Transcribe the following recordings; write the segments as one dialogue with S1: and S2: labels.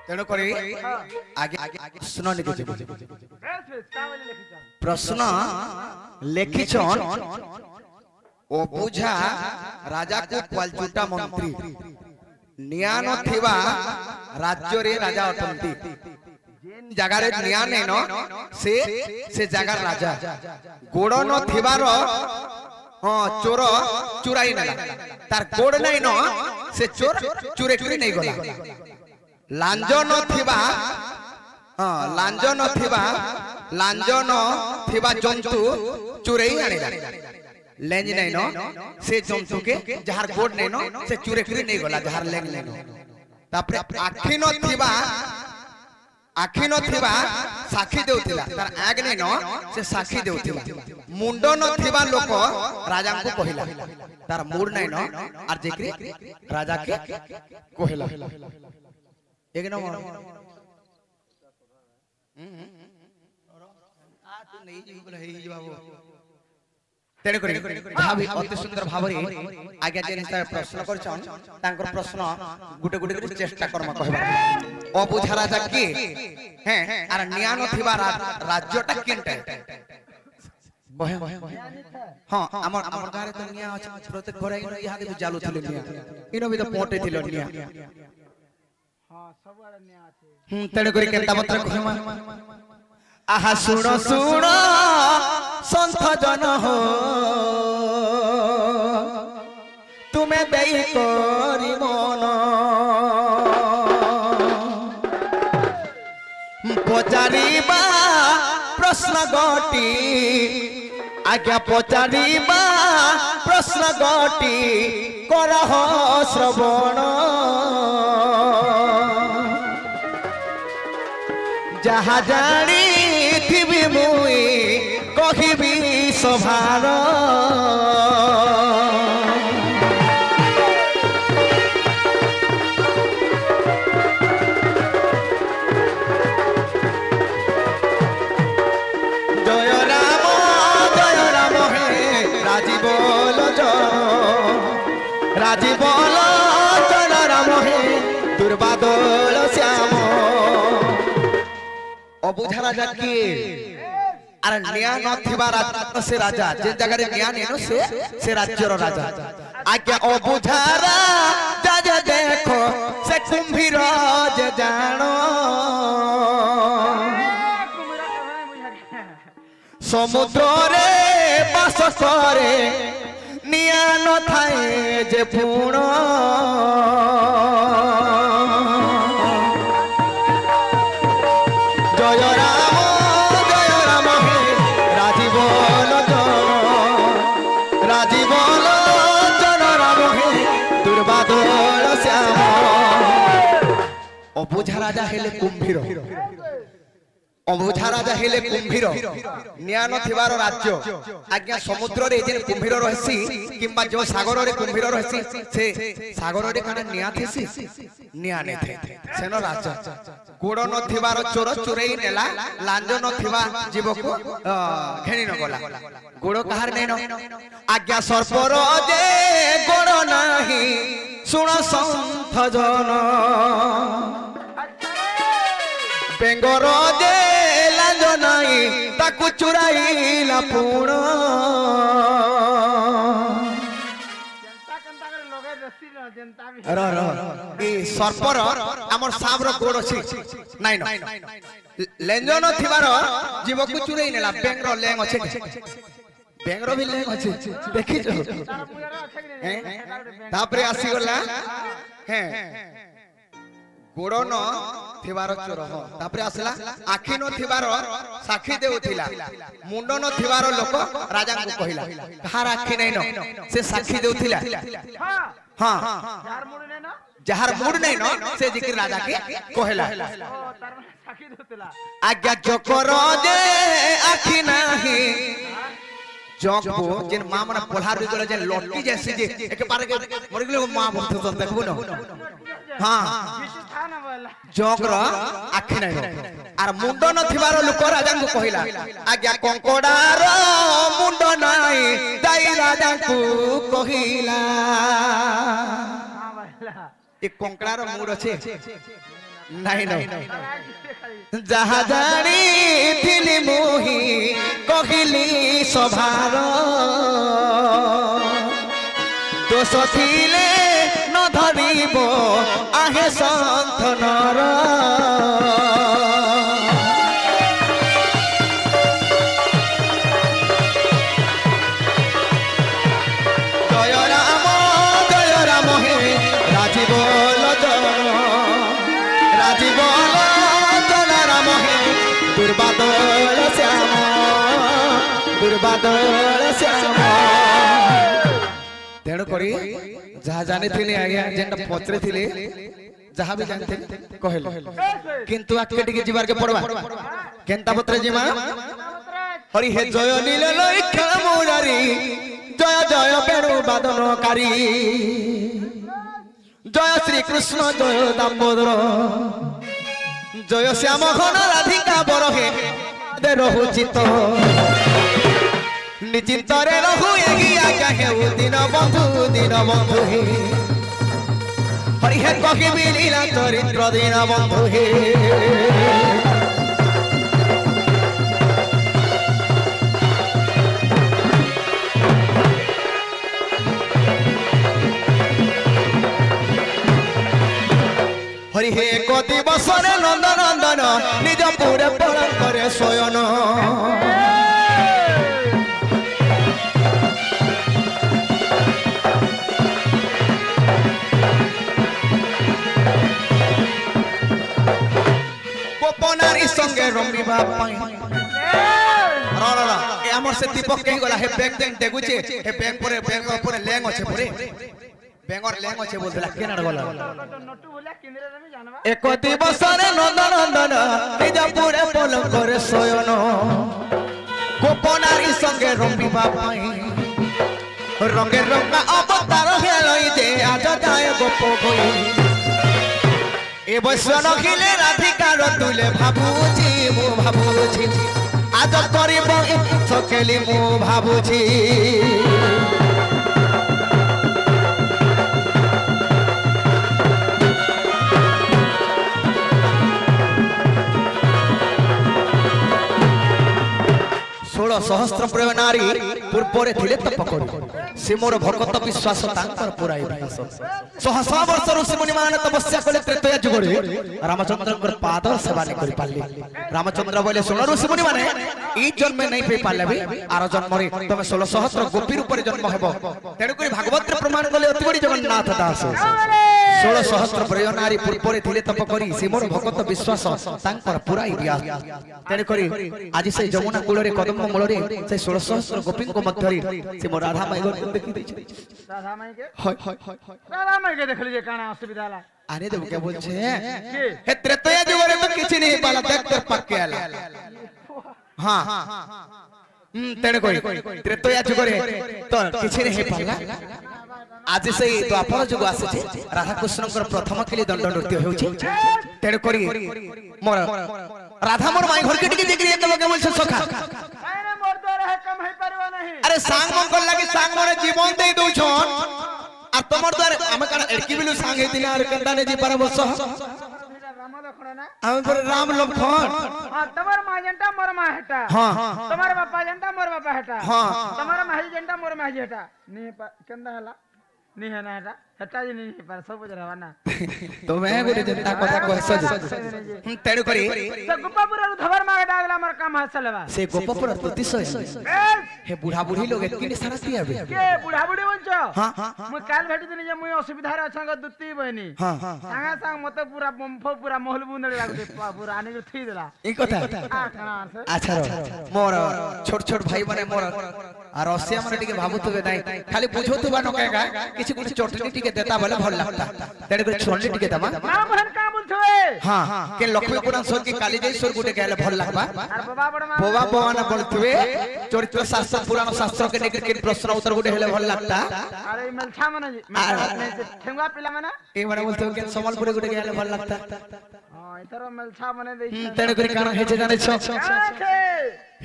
S1: तेणु करी आगे प्रश्न लिखिछ प्रश्न लिखिछन ओ बुझा राजा को क्वालचुटा मंत्री निया नथिबा राज्य रे राजा अटंती जेन जगह रे निया नै न से जगह राजा गोड़ न थिबार चोर चुराई नेला तार गोड़ नै न से चोर चुरे चुरी नै गला लांज नथिबा लांज नथिबा जंतु चुरेई आनिला लेंज नै न से जंतु के जहार गोड़ नै न से चुरे चुरी नै गला जहार लेंज नै न तापरे आखि नथिबा साखी देउथिला तार आग नै न से साखी देउथिला मुंड नथिबा लोक राजा को कहिला तार मूड नै न आर जेकरी राजा के कहिला एक नंबर आ तू नहीं जी बोले हे जी बाबू तेरे करी भाभी अति सुंदर भाबरे आज्ञा जे निस्ता प्रश्न करछन तांकर प्रश्न गुटे गुटे कर चेष्टा कर्म कहबा अबुझा राजा के हैं आर निया नथिबा राज्यटा किनटे बहे हां हमर गारे तो निया अछि प्रत्येक घरे इहा दे जालु थिले निया इनो भी तो पोटे थिले निया हां सब आरे निया अछि तेरे करी केनता मत्र कहमा आहा सुनो सुनो संत जन हो तुम्हें देई करी मन पचारिबा प्रश्न गटी आज्ञा पचारिबा प्रश्न गटी करह श्रवण जहा जानी थिबी मुई कहिबी सभार जय राम हे राजीव जन राम हे दुर्बादल श्याम अबुझा राजा के अरे निया नथिबा राजा से राजा जे जगह रे निया नेनो से राज्यर राजा आज्ञा अबुझा राजा जे देखो से कुंभीर जे जानो समुद्र रे बास करे निया न थाए जे पूर्ण अबुझा राजा हेले कुंभीर अबुझा राजा हेले कुंभीर निया नथिबार राज्य आज्ञा समुद्र रे जे कुंभीर रहसी किंबा जो सागर रे कुंभीर रहसी से सागर रे काने निया थेसी निया ने थे सेनो राजा गोड़ नथिबार चोर चुरेई नेला लांज नथिबा जीव को घेनी न गला गोड़ कहार नै न आज्ञा सर्पर जे गोड़ नाही सुन संत जन बेंगर जे लांज नाही ताकु चुराईला पूर्ण ए सर्पर हमर साबर गोड़ अछि नै न लेंज न थिबार जीव को चुराई नेला बेंगर लेंग अछि बेंगर भी लेंग अछि देखि जो तापरे आसी गला हैं गोड़ न थिबार चोर हो तापरे आसला आखि न थिबार साखी देउथिला मुंड न थिबार लोक राजा को कहिला कहार आखि नै न से साखी देउथिला हां जहार मूड नै न से जिक्र राजा के कहिला साखी देउथिला आज्ञा जकर जे आखि नाही जंको जेन मां मन पोल्हार गले जे लट्टी जैसी जे एक पारे के मर गेले मां बंध तो देखबो न हां जंकर आखि नै आर मुंड न थिबार लोक राजा को कहिला आज्ञा कंकड़ार मुंड नै दाई राजा को कहिला एक कंकड़ार मुंड अछि नहीं नहीं जहा जानी थिली मोही कहिली सभार दोष थिले न धरिब आहे सन्थनर जय राम हे राजीव लोचन राजीव लोचन राम हे दुर्बादल श्याम तेणु करी जहाँ जाने थिले आज्ञा जेनटा पचरे थिले जहाँ भी जानते कहले किंतु आके टिके जीवार के पड़वा केनता पत्रे जीमा हरि हे जय नीले लइखा मुरारी जय जय बेणु बादनकारी जय श्री कृष्ण जय दामोदर जय श्याम घन राधिका बरहे दे रहु चित्त निचिंतरे रहु एगी आज्ञा हे दिन बंधु हे हरि हे कहि मिलिला चरित्र दिन बंधु हे हरि हे को दिवस रे नंदन नंदन निज पुरे पलंग करे सोयन गोपनारी संगे रमिबा पाई ए हमर से दीपक कहि गला हे बैग देन देगुचे हे बैग पर लेंग अछि परे बेंगर लेंग अछि बोलला केना गला नटू बोला केंद्र रे जानबा एक दिवस रे नंदन नंदन निज पुरे पलंग करे सोयन गोपनारी संगे रमिबा पाई रंगे रंगा अवतार हेलई दे आज जाय गोप गई ए बसन खिले राधिका तुले भाबुची मु भाबुची आज करिब सकेली मु भाबुची सहस्त्र प्रेम नारी पूर्वरे थिले तपकरी से मोर भगत विश्वास तांकर पुराई भास सहस्र वर्ष ऋषि मुनि मान तपस्या कले त्रेतया जुगरे रामचंद्रकर पाद सेवा नै करि पाले रामचंद्र बोले सुन ऋषि मुनि माने ई जन्म नै पे पाले बे आर जन्म रे तमे 16 सहस्त्र गोपी रूप रे जन्म हेबो तेनु करी भागवत रे प्रमाण कले अति बड़ी जगन्नाथ दास 16 सहस्त्र प्रेम नारी पूर्वरे थिले तपकरी से मोर भगत विश्वास तांकर पुराई भास तेनु करी आज से जमुना कूल रे कदम मूल रे से 16 सहस्त्र गोपी को मध्यरी से मोर राधा माई को देखि दै छै राधा माई के राधा माई के देखली जे काना असुविधा ला आने देव के बोल छे हे त्रेतया जुग रे तो किछि नहीं पाला देख कर पक्के आला हां तेने कोई त्रेतया जुग रे तो किछि नहीं पाला आज से द्वापर जुग आसे छे राधा कृष्ण कर प्रथम केली दंड नृत्य होउ छे तेने करी मोर राधा मोर माई घर के टिके देखली देव के बोल छे सखा अरे सांग मन कर लागी सांग मोरे जीवन दे दउ छन आ तमर द्वार हम कन एडकी बिलु सांग हेतिना आर कंदा ने जी पर बस राम लखन ना हम पर राम लखन हां तमर माई जंटा मोर माई हटा हां तमर बापा जंटा मोर बापा हटा हां तमर माई जंटा मोर माई हटा नी कंदा हला नी है ना हटा हटा जी नहीं पर सब जरावा ना तो मैं गोटे जनता कथा कहसो तेनु करी से गोपापुर धबर मागे डागला हमर काम हसलवा से गोपापुर प्रतिशय हे बुढ़ा बुढ़ी लोग एतकी सारा दियाबे के बुढ़ा बुढ़ी बंचो हां मु काल भेटि दिनी जे मु असुविधा रे संग दुत्ती बहनी हां संगा संग मते पूरा बम्फो पूरा महल बुंदे लागते पूरा आने के थी देला ई कथा अच्छा मोर छोट छोट भाई माने मोर आ रसिया माने टिके भाबुतबे नाही खाली बुझोतबा न कहेगा किछि कुछ चटनी टिके देता बोले भल लगता तेरे को छोड़ने टिके दमा ना बहन का बोलथवे हां के लक्ष्मी पुराण स्वर की काली जय स्वर गुटे कहले भल लगबा अरे बाबा बड़ा ना बोलथवे चरित्र शास्त्र पुराण शास्त्र के निके के प्रश्न उत्तर गुटे हेले भल लगता अरे मलछा माने ठेंगवा पिला माने ए माने बोलथवे के समलपुर गुटे कहले भल लगता हां इतर मलछा माने दे तेरे को काना हेचे जाने छ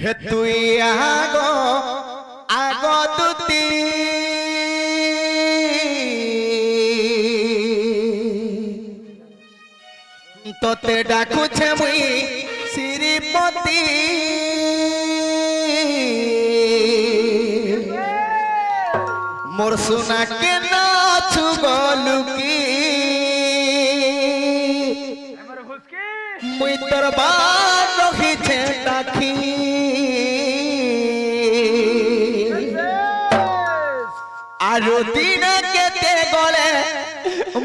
S1: हे तुई आगो तुती তোতে ডাকুছে মুই শ্রীপতি মোর সোনা কেন ছুগলুকি মুই তোর বার রখিছে ডাকি আরো দিন কেতে গলে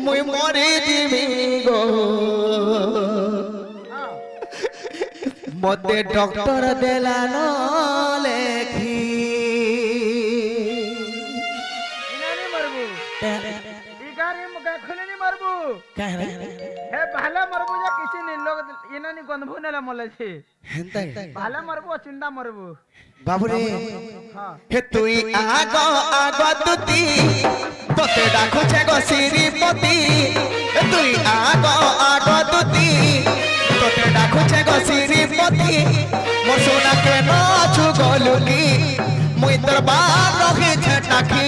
S1: মুই মরি দিবি গো মতে ডক্টর দেলা ন লেখি
S2: ইনানি মারবু ইগারি মুকা খুলিনি মারবু
S1: কাহে
S2: হে ভালা মারবু যা কিছু নি লোক ইনানি গন্ধবু নেলা মলেছি
S1: হেন্তাই
S2: ভালা মারবু চিন্তা মারবু
S1: বাবুরে
S2: হ্যাঁ
S1: হে তুই আগ আগ তুতি তোতে ডাকুছে গো শ্রীপতি হে তুই আগ আগ তুতি তোতে ডাকুছে গো শ্রীপতি মোর সোনা কেন ছুগলুকি মুই তোর বার রখিছে টাকি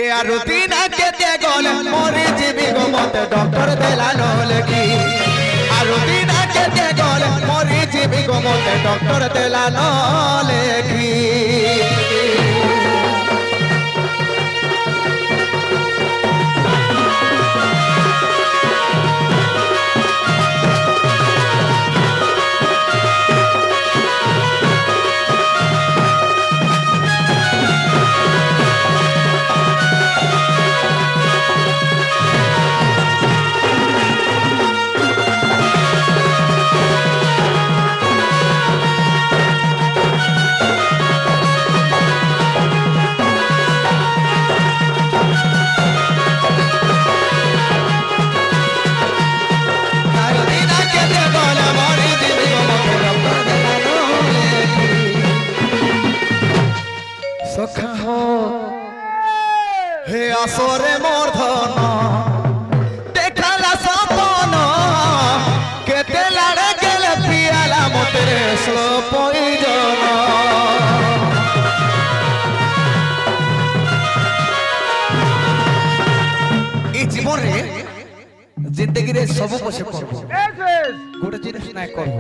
S1: এ আর দিন কেতে গলে মরে যাবি গো মতে ডক্টর দেলা নলেকি আর দিন কেতে গলে মরে যাবি গো মতে ডক্টর দেলা নলেকি সখা হো হে আসরে মোর ধন দেখালা সপন কেতে লাড়ে গেলে পিয়ালা মতে স্লো পয়জন এই জীবনে জিন্দগিরে সবু পছে করব গোটে জিনিস নাই করব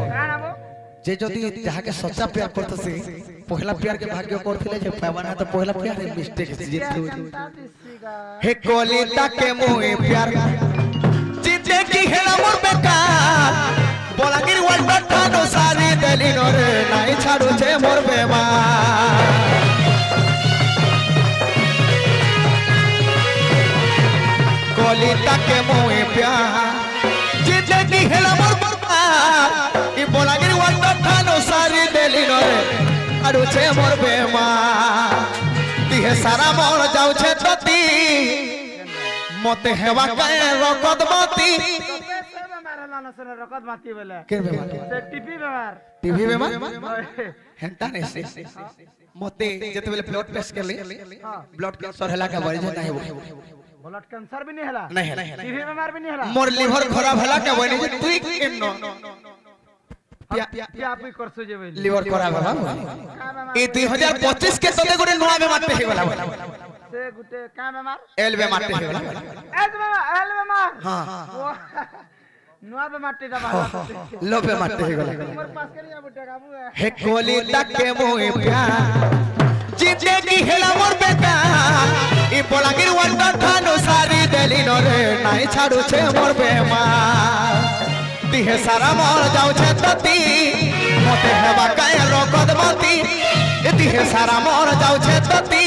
S1: যে যদি যাহাকে সচ্চা প্যার করতেছে পহলা প্যার के भाग्य करथिले जे पैवाना तो पहला प्यार है मिस्टेक जितु हे कलिता के मोए प्यार जिते की हेला मोर बेकार बोलागिर वर्ल्ड ठानो सारी देली नरे नाई छाड़ू छे मोर बेमार कलिता के मोए प्यार जिते की हेला मोर बेकार ई बोलागिर वर्ल्ड ठानो सारी देली नरे आड़ू छे मोर बेमार दिहे सारा मोर जाऊ छे तती मते हेवा काए रकत मती
S2: रकत माती बोले
S1: के बेमार
S2: से
S1: टीबी बेमार हेंता ने से मते जते बेले ब्लड टेस्ट करली ब्लड कैंसर हला का बड़ी नहीं हो
S2: ब्लड कैंसर भी नहीं हला
S1: नहीं
S2: टीबी बीमार भी नहीं हला
S1: मोर लिवर खराब हला का बड़ी तू केनो
S2: क्या आप करसो जे बोली
S1: लिवर खराब हला ए 2025 के तते गोरे नुआ में मारते हे वाला
S2: से गुटे का बीमार
S1: एल में मारते हे वाला
S2: एल बीमार
S1: हां
S2: नुआ पे मारते दबा
S1: लो पे मारते हे वाला
S2: मोर पास करिया बुटे काबू
S1: हे कोली तक के मोए प्यार जिते की हेला मोर बेकार ई बोलागिर वंडा ठानो सारी देली नरे नाई छाड़ू छे मोर बेमार दिहे सारा मोर जाऊ छे तती मते हेबा काए रकत मती ए दिहे सारा मोर जाऊ छे तती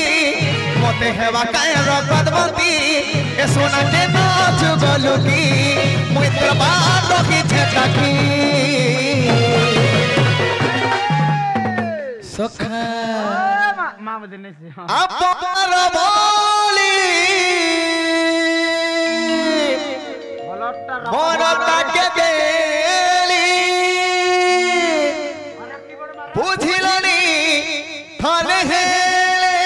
S1: मते हेबा काए रकत मती ए सोना के नाच गलुकी मुई तोर बात रखी छे टाकी सखा
S2: मां बदने से
S1: अपार बोली मोरता के देली बुझिलनी थाने हेले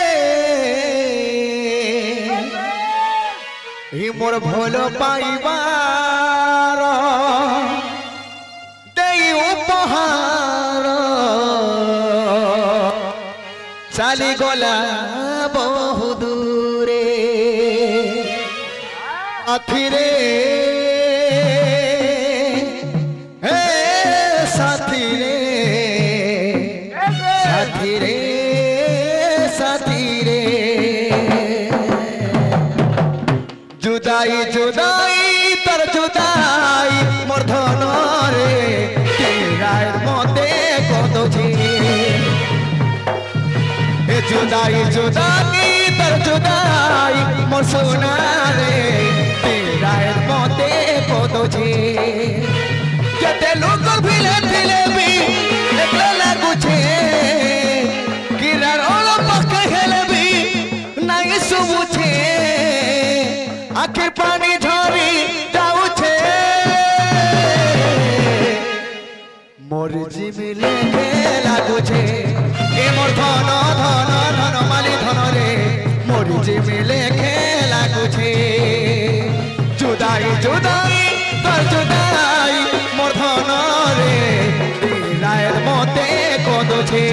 S1: ही मोर भोलो पाइबार देई उपहार चाली गला बहु दूरे साथी रे हे साथी रे साथी रे साथी रे जुदाई जुदाई तर जुदाई मोर धन रे तेरार मते कदछे ए जुदाई जुदाई तर जुदाई मोर सोना रे तेरार मते कदछे जते लोक भिले भिले भी एकला लागुछे किरार ओलो पक्के हेले भी नाई सुबुछे आखिर पानी झरी जाउछे मोर जिमिले लागुछे ए मोर धन धन धन माली धन रे मोर जिमिले लागुछे जुदाई जुदाई तर जुदाई मोर धन रे तीरायर मते कदछे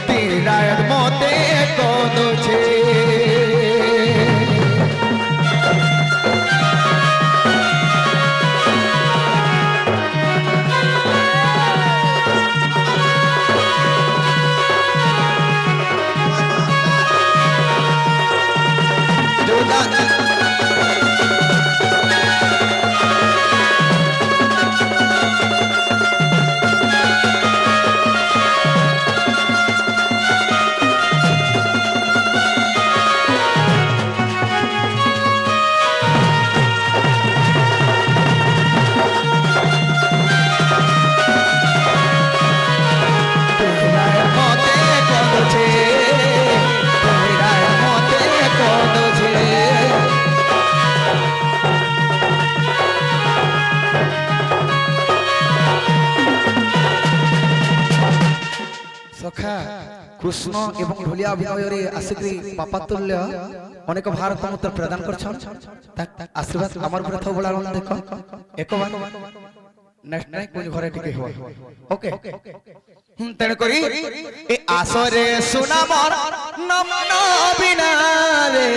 S1: तीरायर मते कदछे कृष्ण एवं ढोलिया अभिनय आसिक बापा तुल्य अनेक भारत उत्तर प्रदान कर आशीर्वाद आमर ऊपर थो बड़ा देख एक बार नेक्स्ट नाइट कुछ घरे टिके हो ओके तेन करी ए आसरे सुना मोर नमन बिना रे